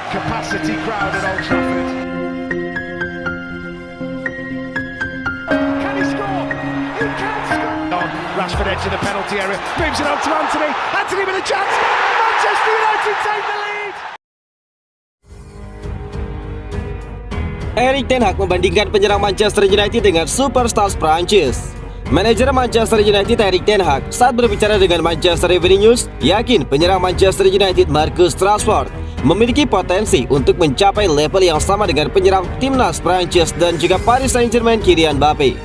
capacity crowd at Old Trafford. Can he score? He can score! Rashford edge of the penalty area, moves it on to Anthony. Anthony with a chance. Manchester United take the lead. Erik ten Hag membandingkan penyerang Manchester United dengan superstar Prancis. Manajer Manchester United Erik ten Hag saat berbicara dengan Manchester Evening News yakin penyerang Manchester United Marcus Rashford memiliki potensi untuk mencapai level yang sama dengan penyerang timnas Prancis dan juga Paris Saint-Germain Kylian Mbappe.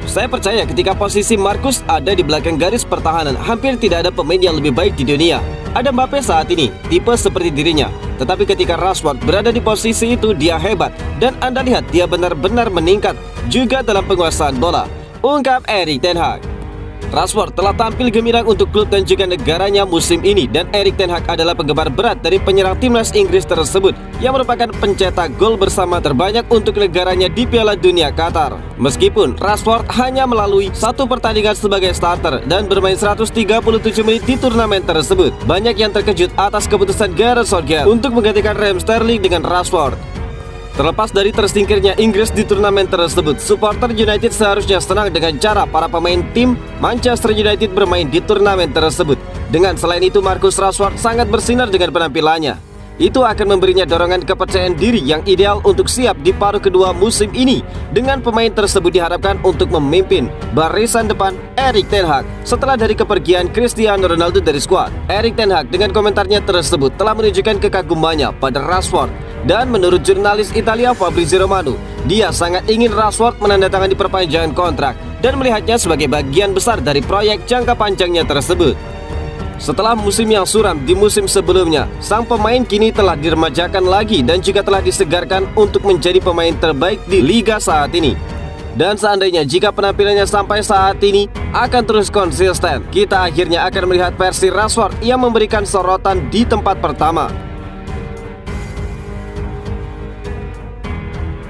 Saya percaya ketika posisi Marcus ada di belakang garis pertahanan, hampir tidak ada pemain yang lebih baik di dunia. Ada Mbappe saat ini, tipe seperti dirinya. Tetapi ketika Rashford berada di posisi itu, dia hebat. Dan Anda lihat, dia benar-benar meningkat juga dalam penguasaan bola, ungkap Erik ten Hag. Rashford telah tampil gemilang untuk klub dan juga negaranya musim ini, dan Erik ten Hag adalah penggemar berat dari penyerang timnas Inggris tersebut yang merupakan pencetak gol bersama terbanyak untuk negaranya di Piala Dunia Qatar. Meskipun Rashford hanya melalui satu pertandingan sebagai starter dan bermain 137 menit di turnamen tersebut, banyak yang terkejut atas keputusan Gareth Southgate untuk menggantikan Raheem Sterling dengan Rashford. Terlepas dari tersingkirnya Inggris di turnamen tersebut, supporter United seharusnya senang dengan cara para pemain tim Manchester United bermain di turnamen tersebut. Dengan selain itu, Marcus Rashford sangat bersinar dengan penampilannya. Itu akan memberinya dorongan kepercayaan diri yang ideal untuk siap di paruh kedua musim ini. Dengan pemain tersebut diharapkan untuk memimpin barisan depan Erik ten Hag setelah dari kepergian Cristiano Ronaldo dari skuad. Erik ten Hag dengan komentarnya tersebut telah menunjukkan kekagumannya pada Rashford. Dan menurut jurnalis Italia Fabrizio Romano, dia sangat ingin Rashford menandatangani perpanjangan kontrak dan melihatnya sebagai bagian besar dari proyek jangka panjangnya tersebut. Setelah musim yang suram di musim sebelumnya, sang pemain kini telah diremajakan lagi dan juga telah disegarkan untuk menjadi pemain terbaik di liga saat ini. Dan seandainya jika penampilannya sampai saat ini akan terus konsisten, kita akhirnya akan melihat versi Rashford yang memberikan sorotan di tempat pertama.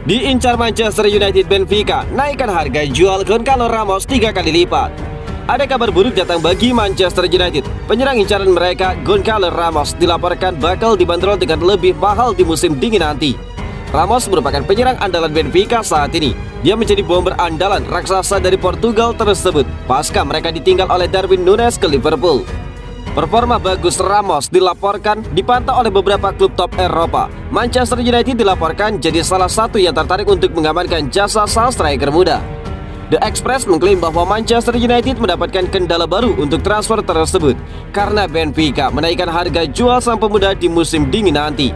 Diincar Manchester United, Benfica naikkan harga jual Goncalo Ramos 3 kali lipat. Ada kabar buruk datang bagi Manchester United. Penyerang incaran mereka, Goncalo Ramos, dilaporkan bakal dibanderol dengan lebih mahal di musim dingin nanti. Ramos merupakan penyerang andalan Benfica saat ini. Dia menjadi bomber andalan raksasa dari Portugal tersebut pasca mereka ditinggal oleh Darwin Núñez ke Liverpool. Performa bagus Ramos dilaporkan dipantau oleh beberapa klub top Eropa. Manchester United dilaporkan jadi salah satu yang tertarik untuk mengamankan jasa sang striker muda. The Express mengklaim bahwa Manchester United mendapatkan kendala baru untuk transfer tersebut karena Benfica menaikkan harga jual sang pemuda di musim dingin nanti.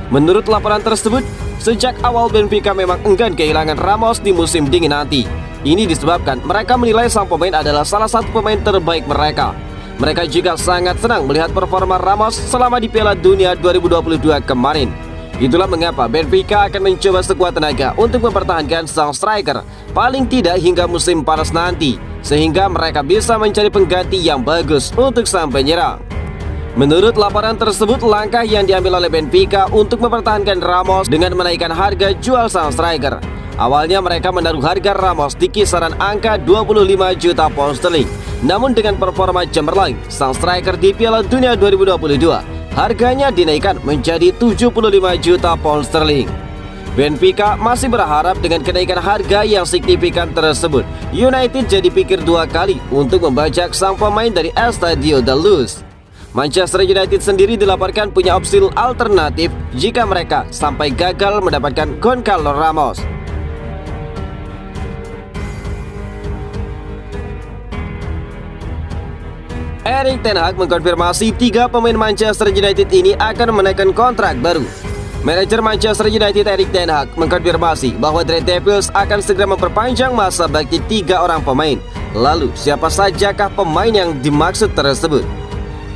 Menurut laporan tersebut, sejak awal Benfica memang enggan kehilangan Ramos di musim dingin nanti. Ini disebabkan mereka menilai sang pemain adalah salah satu pemain terbaik mereka. Mereka juga sangat senang melihat performa Ramos selama di Piala Dunia 2022 kemarin. Itulah mengapa Benfica akan mencoba sekuat tenaga untuk mempertahankan sang striker paling tidak hingga musim panas nanti, sehingga mereka bisa mencari pengganti yang bagus untuk sang penyerang. Menurut laporan tersebut, langkah yang diambil oleh Benfica untuk mempertahankan Ramos dengan menaikkan harga jual sang striker. Awalnya mereka menaruh harga Ramos di kisaran angka 25 juta pound sterling. Namun dengan performa cemerlang sang striker di Piala Dunia 2022, harganya dinaikkan menjadi 75 juta pound sterling. Benfica masih berharap dengan kenaikan harga yang signifikan tersebut, United jadi pikir dua kali untuk membajak sang pemain dari Estadio da Luz. Manchester United sendiri dilaporkan punya opsi alternatif jika mereka sampai gagal mendapatkan Goncalo Ramos. Erik ten Hag mengkonfirmasi 3 pemain Manchester United ini akan menaikkan kontrak baru. Manajer Manchester United Erik ten Hag mengkonfirmasi bahwa The Red Devils akan segera memperpanjang masa bakti 3 orang pemain. Lalu siapa sajakah pemain yang dimaksud tersebut?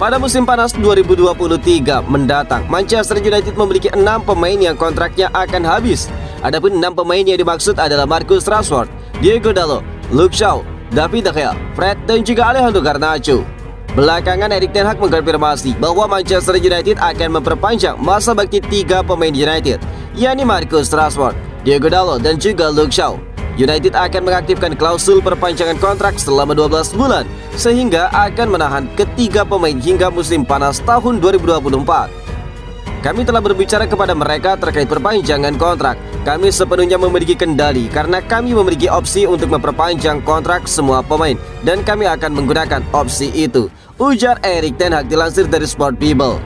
Pada musim panas 2023 mendatang, Manchester United memiliki 6 pemain yang kontraknya akan habis. Adapun 6 pemain yang dimaksud adalah Marcus Rashford, Diogo Dalot, Luke Shaw, David De Gea, Fred dan juga Alejandro Garnacho. Belakangan Erik ten Hag mengkonfirmasi bahwa Manchester United akan memperpanjang masa bakti 3 pemain United, yakni Marcus Rashford, Diogo Dalot dan juga Luke Shaw. United akan mengaktifkan klausul perpanjangan kontrak selama 12 bulan sehingga akan menahan ketiga pemain hingga musim panas tahun 2024. Kami telah berbicara kepada mereka terkait perpanjangan kontrak. Kami sepenuhnya memiliki kendali karena kami memiliki opsi untuk memperpanjang kontrak semua pemain dan kami akan menggunakan opsi itu, ujar Erik ten Hag dilansir dari Sport Bible.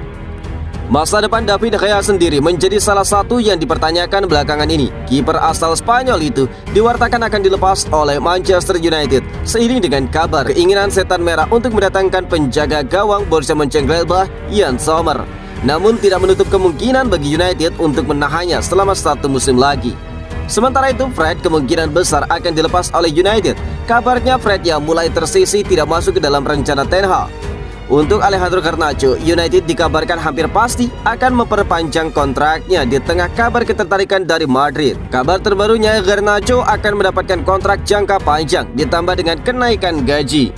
Masa depan David De Gea sendiri menjadi salah satu yang dipertanyakan belakangan ini. Kiper asal Spanyol itu diwartakan akan dilepas oleh Manchester United seiring dengan kabar keinginan setan merah untuk mendatangkan penjaga gawang Borussia Mönchengladbach Yann Sommer. Namun tidak menutup kemungkinan bagi United untuk menahannya selama 1 musim lagi. Sementara itu, Fred kemungkinan besar akan dilepas oleh United. Kabarnya Fred yang mulai tersisi tidak masuk ke dalam rencana Ten Hag. Untuk Alejandro Garnacho, United dikabarkan hampir pasti akan memperpanjang kontraknya di tengah kabar ketertarikan dari Madrid. Kabar terbarunya, Garnacho akan mendapatkan kontrak jangka panjang ditambah dengan kenaikan gaji.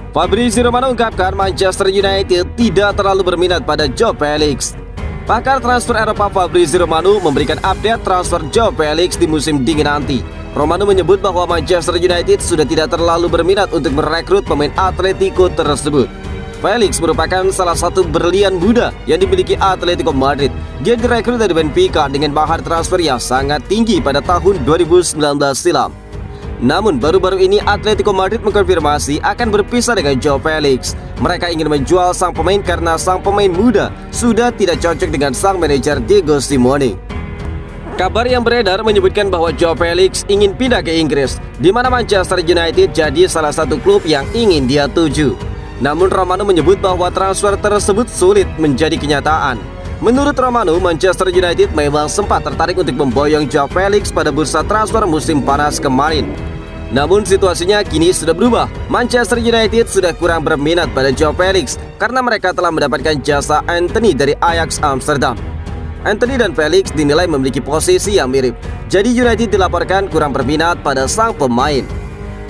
Fabrizio Romano ungkapkan Manchester United tidak terlalu berminat pada Joao Felix. Pakar transfer Eropa Fabrizio Romano memberikan update transfer Joao Felix di musim dingin nanti. Romano menyebut bahwa Manchester United sudah tidak terlalu berminat untuk merekrut pemain Atletico tersebut. Felix merupakan salah satu berlian muda yang dimiliki Atletico Madrid. Dia direkrut dari Benfica dengan mahar transfer yang sangat tinggi pada tahun 2019 silam. Namun baru-baru ini Atletico Madrid mengkonfirmasi akan berpisah dengan Joao Felix. Mereka ingin menjual sang pemain karena sang pemain muda sudah tidak cocok dengan sang manajer Diego Simeone. Kabar yang beredar menyebutkan bahwa Joao Felix ingin pindah ke Inggris, di mana Manchester United jadi salah satu klub yang ingin dia tuju. Namun Romano menyebut bahwa transfer tersebut sulit menjadi kenyataan. Menurut Romano, Manchester United memang sempat tertarik untuk memboyong Joao Felix pada bursa transfer musim panas kemarin. Namun situasinya kini sudah berubah. Manchester United sudah kurang berminat pada Joao Felix karena mereka telah mendapatkan jasa Anthony dari Ajax Amsterdam. Anthony dan Felix dinilai memiliki posisi yang mirip. Jadi United dilaporkan kurang berminat pada sang pemain.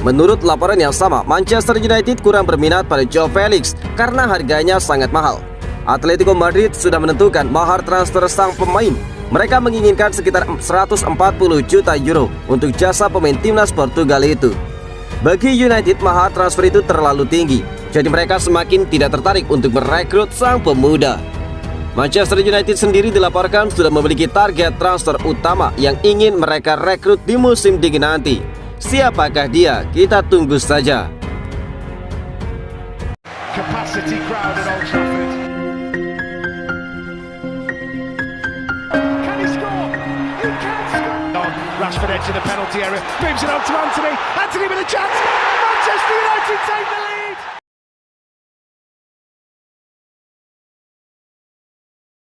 Menurut laporan yang sama, Manchester United kurang berminat pada Joao Felix karena harganya sangat mahal. Atletico Madrid sudah menentukan mahar transfer sang pemain. Mereka menginginkan sekitar 140 juta euro untuk jasa pemain timnas Portugal itu. Bagi United, mahar transfer itu terlalu tinggi, jadi mereka semakin tidak tertarik untuk merekrut sang pemuda. Manchester United sendiri dilaporkan sudah memiliki target transfer utama yang ingin mereka rekrut di musim dingin nanti. Siapakah dia? Kita tunggu saja. Capacity crowd at Old Trafford. Can he score? He can score. Rashford edge of the penalty area, moves it on to Anthony. Anthony with a chance. Manchester United take the lead.